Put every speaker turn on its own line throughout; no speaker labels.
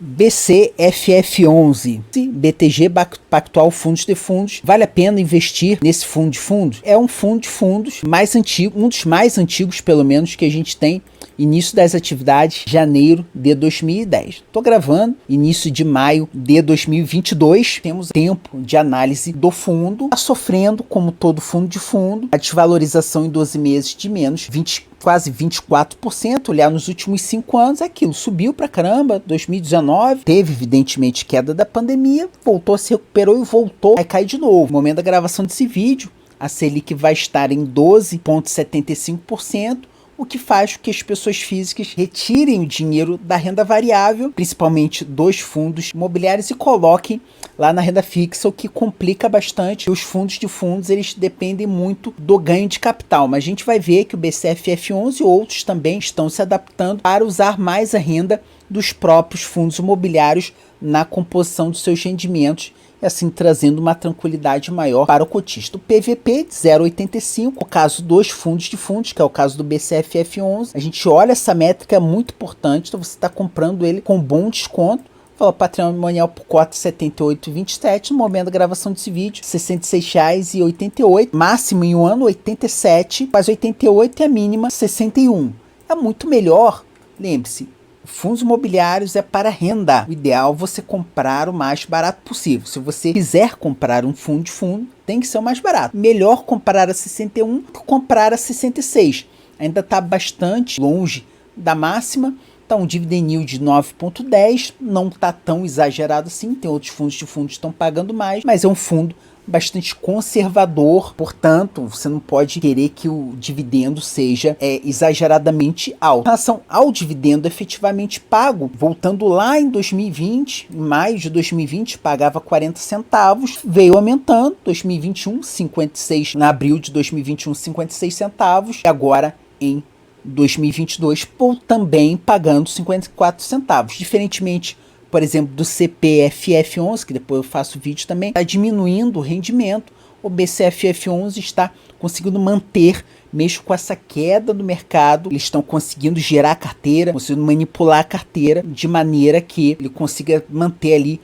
BCFF11, BTG Pactual Fundos de Fundos. Vale a pena investir nesse fundo de fundos? É um fundo de fundos mais antigo, um dos mais antigos, pelo menos, que a gente tem. Início das atividades, janeiro de 2010. Estou gravando, início de maio de 2022. Temos tempo de análise do fundo. Está sofrendo, como todo fundo de fundo, a desvalorização em 12 meses de menos 20, quase 24%. Olhar nos últimos 5 anos, aquilo subiu pra caramba. 2019 teve, evidentemente, queda da pandemia, voltou, se recuperou e voltou a cair de novo. No momento da gravação desse vídeo, a Selic vai estar em 12,75%. O que faz com que as pessoas físicas retirem o dinheiro da renda variável, principalmente dos fundos imobiliários, e coloquem lá na renda fixa, o que complica bastante. Os fundos de fundos, eles dependem muito do ganho de capital, mas a gente vai ver que o BCFF11 e outros também estão se adaptando para usar mais a renda dos próprios fundos imobiliários na composição dos seus rendimentos, e assim trazendo uma tranquilidade maior para o cotista. O PVP de 0,85, o caso dos fundos de fundos, que é o caso do BCFF11, a gente olha essa métrica, é muito importante, então você está comprando ele com bom desconto. Fala patrimonial por cota R$ 78,27, no momento da gravação desse vídeo, R$ 66,88, máximo em um ano 87, quase 88 e a mínima 61. É muito melhor, lembre-se, fundos imobiliários é para renda. O ideal é você comprar o mais barato possível. Se você quiser comprar um fundo de fundo, tem que ser o mais barato. Melhor comprar a 61 que comprar a 66. Ainda está bastante longe da máxima. Está um dividend yield de 9,10. Não está tão exagerado assim. Tem outros fundos de fundos que estão pagando mais, mas é um fundo bastante conservador, portanto, você não pode querer que o dividendo seja exageradamente alto. Em relação ao dividendo efetivamente pago, voltando lá em 2020, em maio de 2020, pagava 40 centavos, veio aumentando, 2021, 56, na abril de 2021, 56 centavos, e agora em 2022, também pagando 54 centavos, diferentemente, por exemplo, do CPFF11, que depois eu faço vídeo também, está diminuindo o rendimento. O BCFF11 está conseguindo manter, mesmo com essa queda do mercado, eles estão conseguindo gerar carteira, conseguindo manipular a carteira, de maneira que ele consiga manter ali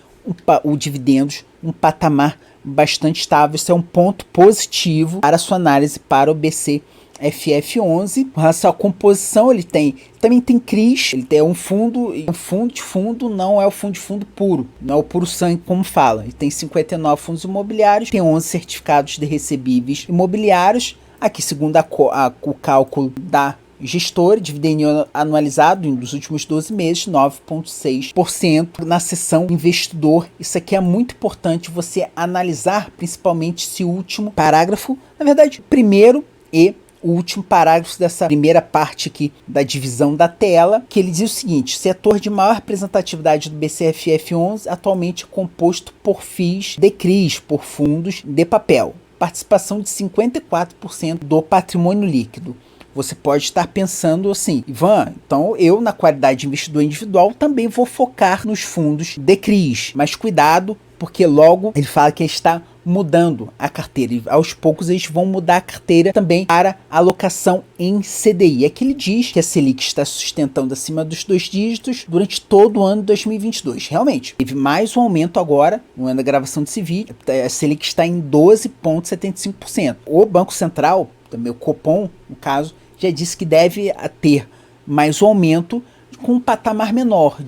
o dividendos, um patamar bastante estável. Isso é um ponto positivo para a sua análise para o BCFF11. Com relação à composição, ele também tem CRIs, ele tem um fundo de fundo, não é o fundo de fundo puro, não é o puro sangue como fala. Ele tem 59 fundos imobiliários, tem 11 certificados de recebíveis imobiliários. Aqui, segundo o cálculo da gestora, dividend anualizado dos últimos 12 meses, 9,6% na seção investidor. Isso aqui é muito importante você analisar, principalmente esse último parágrafo, na verdade, primeiro e o último parágrafo dessa primeira parte aqui da divisão da tela, que ele diz o seguinte: setor de maior representatividade do BCFF11 atualmente é composto por FIIs de CRIs, por fundos de papel. Participação de 54% do patrimônio líquido. Você pode estar pensando assim, Ivan, então eu, na qualidade de investidor individual, também vou focar nos fundos de CRIs. Mas cuidado, porque logo ele fala que ele está mudando a carteira. E aos poucos eles vão mudar a carteira também para alocação em CDI. Aqui ele diz que a Selic está sustentando acima dos 2 dígitos durante todo o ano de 2022. Realmente, teve mais um aumento agora, no ano da gravação desse vídeo. A Selic está em 12,75%. O Banco Central, também o Copom, no caso, já disse que deve ter mais um aumento com um patamar menor,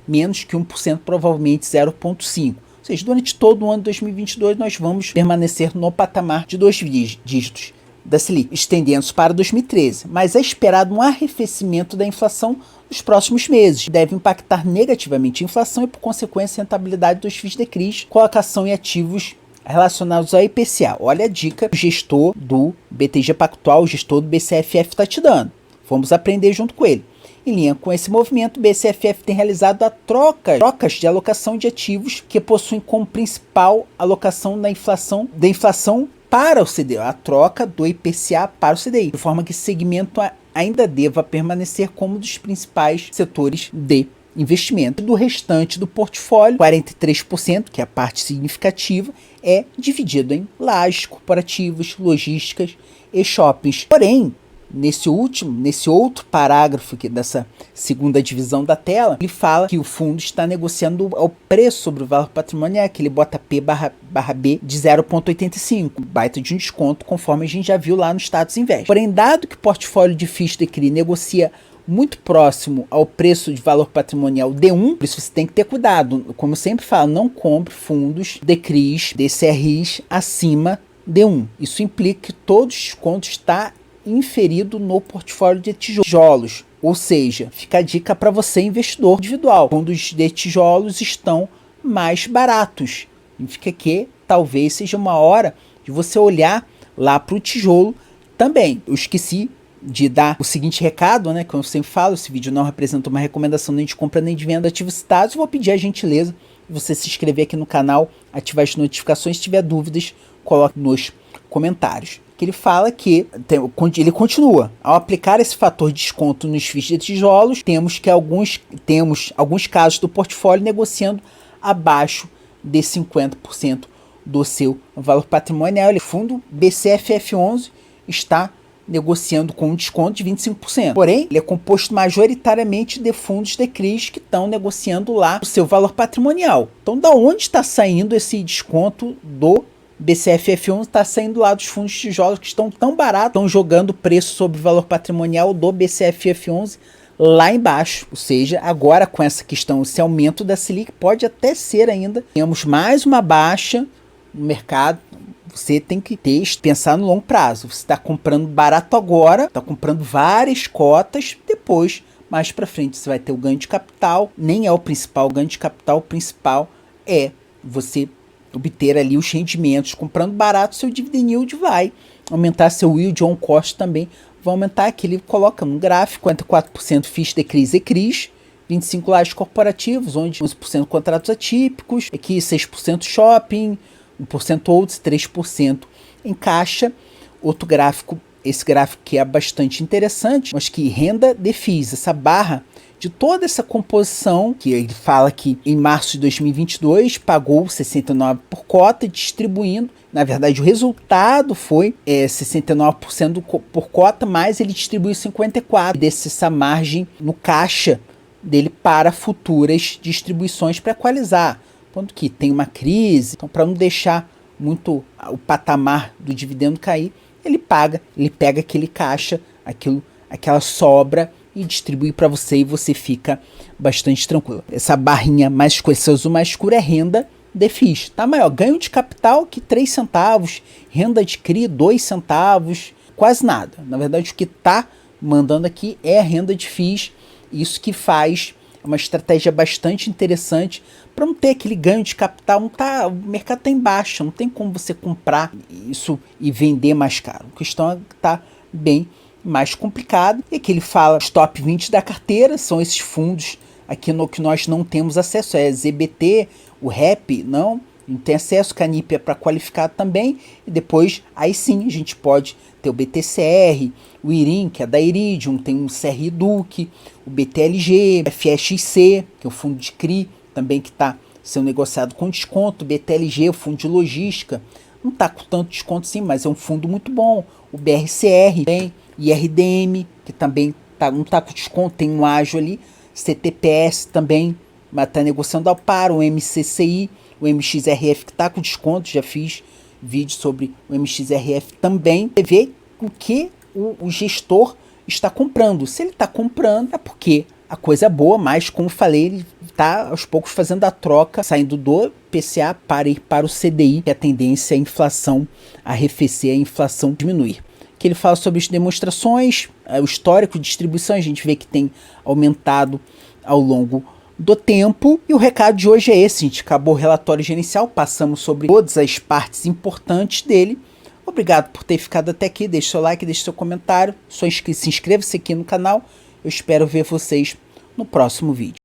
menos que 1%, provavelmente 0,5%. Ou seja, durante todo o ano de 2022 nós vamos permanecer no patamar de 2 dígitos da Selic, estendendo-se para 2013. Mas é esperado um arrefecimento da inflação nos próximos meses. Deve impactar negativamente a inflação e, por consequência, a rentabilidade dos FIIs de CRIs, colocação em ativos relacionados ao IPCA. Olha a dica que o gestor do BTG Pactual, o gestor do BCFF está te dando. Vamos aprender junto com ele. Em linha com esse movimento, o BCFF tem realizado trocas de alocação de ativos que possuem como principal alocação da inflação para o CDI, a troca do IPCA para o CDI, de forma que esse segmento ainda deva permanecer como um dos principais setores de investimento. Do restante do portfólio, 43%, que é a parte significativa, é dividido em lajes corporativas, logísticas e shoppings. Porém, nesse outro parágrafo aqui dessa segunda divisão da tela, ele fala que o fundo está negociando ao preço sobre o valor patrimonial, que ele bota P/B de 0,85, baita de um desconto, conforme a gente já viu lá no Status Invest. Porém, dado que o portfólio de FIIs de CRI negocia muito próximo ao preço de valor patrimonial D1, por isso você tem que ter cuidado. Como eu sempre falo, não compre fundos de CRIs, DCRIs acima D1. Isso implica que todo desconto está inferido no portfólio de tijolos. Ou seja, fica a dica para você, investidor individual. Fundos de tijolos estão mais baratos. Significa que talvez seja uma hora de você olhar lá para o tijolo também. Eu esqueci de dar o seguinte recado, né? Como eu sempre falo, esse vídeo não representa uma recomendação nem de compra nem de venda de ativos citados. Eu vou pedir a gentileza de você se inscrever aqui no canal, ativar as notificações. Se tiver dúvidas, coloque nos comentários. Que ele fala que, ele continua, ao aplicar esse fator de desconto nos FIIs de tijolos, temos alguns casos do portfólio negociando abaixo de 50% do seu valor patrimonial. O fundo BCFF11 está negociando com um desconto de 25%. Porém, ele é composto majoritariamente de fundos de CRIs que estão negociando lá o seu valor patrimonial. Então, da onde está saindo esse desconto do BCFF11? Está saindo lá dos fundos de tijolos que estão tão baratos, estão jogando o preço sobre o valor patrimonial do BCFF11 lá embaixo. Ou seja, agora com essa questão, esse aumento da Selic, pode até ser ainda, temos mais uma baixa no mercado. Você tem que pensar no longo prazo. Você está comprando barato agora, está comprando várias cotas, depois, mais para frente, você vai ter o ganho de capital. Nem é o principal ganho de capital, o principal é você obter ali os rendimentos. Comprando barato, seu dividend yield vai aumentar, seu yield on cost também vai aumentar. Aqui ele coloca no gráfico 54% FIIs de CRIs e CRIs, 25% lajes corporativos, onde 11% contratos atípicos, aqui 6% shopping, 1% outros, 3% em caixa. Outro gráfico, esse gráfico que é bastante interessante, mas que renda de FIIs, essa barra de toda essa composição, que ele fala que em março de 2022 pagou 69 por cota, distribuindo, na verdade o resultado foi 69% por cota, mas ele distribuiu 54% dessa margem no caixa dele para futuras distribuições para equalizar. Quando que tem uma crise, então para não deixar muito o patamar do dividendo cair, ele pega aquele caixa, aquela sobra e distribui para você, e você fica bastante tranquilo. Essa barrinha mais escura, esse azul mais escuro é renda de FIIs. Tá maior, ganho de capital que 3 centavos, renda de CRI 2 centavos, quase nada. Na verdade o que tá mandando aqui é a renda de FIIs, isso que faz uma estratégia bastante interessante para não ter aquele ganho de capital. O mercado está em baixa, não tem como você comprar isso e vender mais caro. A questão está bem mais complicada. E aqui ele fala os top 20 da carteira, são esses fundos aqui no que nós não temos acesso, é ZBT, o REP, não tem acesso, Canip é para qualificado também, e depois aí sim a gente pode ter o BTCR, o IRIM, que é da Iridium, tem um CRI Duque, o BTLG, o FXC, que é o fundo de CRI, também que está sendo negociado com desconto, o BTLG, o fundo de logística, não está com tanto desconto sim, mas é um fundo muito bom, o BRCR, tem IRDM, que também não está com desconto, tem um ágio ali, CTPS também, mas está negociando ao par, o MCCI, o MXRF que está com desconto, já fiz vídeo sobre o MXRF também. Você vê o que o gestor está comprando. Se ele está comprando é porque a coisa é boa, mas como falei, ele está aos poucos fazendo a troca, saindo do PCA para ir para o CDI, que a tendência é a inflação arrefecer, a inflação diminuir. Que ele fala sobre as demonstrações, o histórico de distribuição, a gente vê que tem aumentado ao longo do tempo. E o recado de hoje é esse, a gente acabou o relatório gerencial, passamos sobre todas as partes importantes dele. Obrigado por ter ficado até aqui, deixe seu like, deixe seu comentário, se inscreva-se aqui no canal, eu espero ver vocês no próximo vídeo.